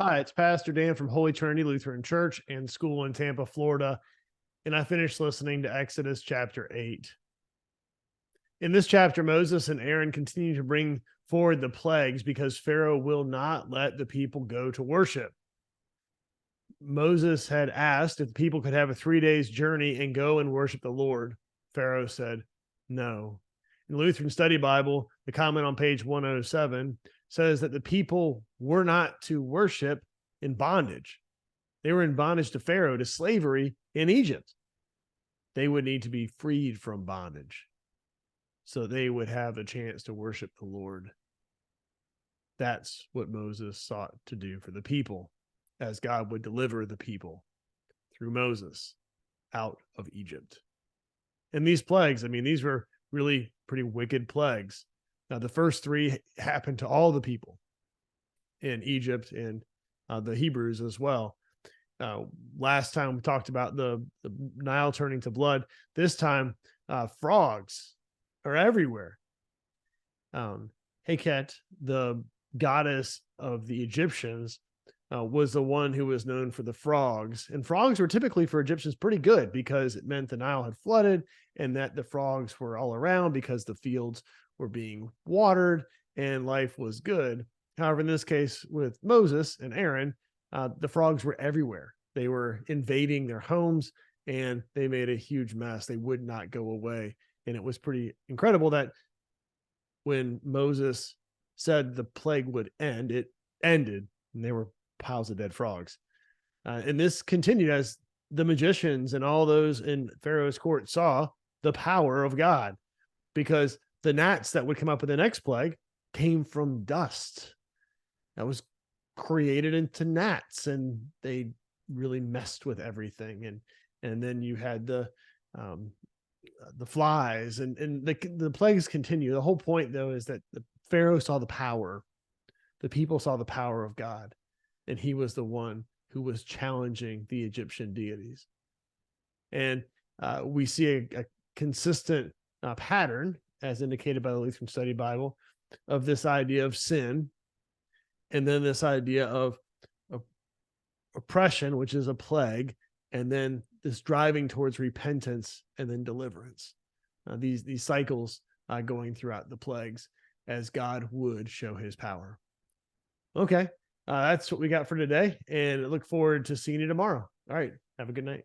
Hi, it's Pastor Dan from Holy Trinity Lutheran Church and School in Tampa, Florida, and I finished listening to Exodus chapter 8. In this chapter, Moses and Aaron continue to bring forward the plagues because Pharaoh will not let the people go to worship. Moses had asked if the people could have a 3 days journey and go and worship the Lord. Pharaoh said no. In the Lutheran Study Bible, the comment on page 107 says that the people were not to worship in bondage. They were in bondage to Pharaoh, to slavery in Egypt. They would need to be freed from bondage so they would have a chance to worship the Lord. That's what Moses sought to do for the people, as God would deliver the people through Moses out of Egypt. And these plagues, these were really pretty wicked plagues. Now, the first three happened to all the people in Egypt and the Hebrews as well. Last time we talked about the Nile turning to blood. This time, frogs are everywhere. Heket, the goddess of the Egyptians, was the one who was known for the frogs. And frogs were typically for Egyptians pretty good because it meant the Nile had flooded and that the frogs were all around because the fields were being watered and life was good. However, in this case with Moses and Aaron, the frogs were everywhere. They were invading their homes and they made a huge mess. They would not go away. And it was pretty incredible that when Moses said the plague would end, it ended and there were piles of dead frogs. And this continued as the magicians and all those in Pharaoh's court saw the power of God, because the gnats that would come up with the next plague came from dust that was created into gnats, and they really messed with everything. And then you had the flies and the plagues continue. The whole point, though, is that the Pharaoh saw the power, the people saw the power of God, and he was the one who was challenging the Egyptian deities. And we see a consistent pattern, as indicated by the Lutheran Study Bible, of this idea of sin, and then this idea of oppression, which is a plague, and then this driving towards repentance and then deliverance. These cycles going throughout the plagues as God would show his power. Okay, that's what we got for today, and I look forward to seeing you tomorrow. All right, have a good night.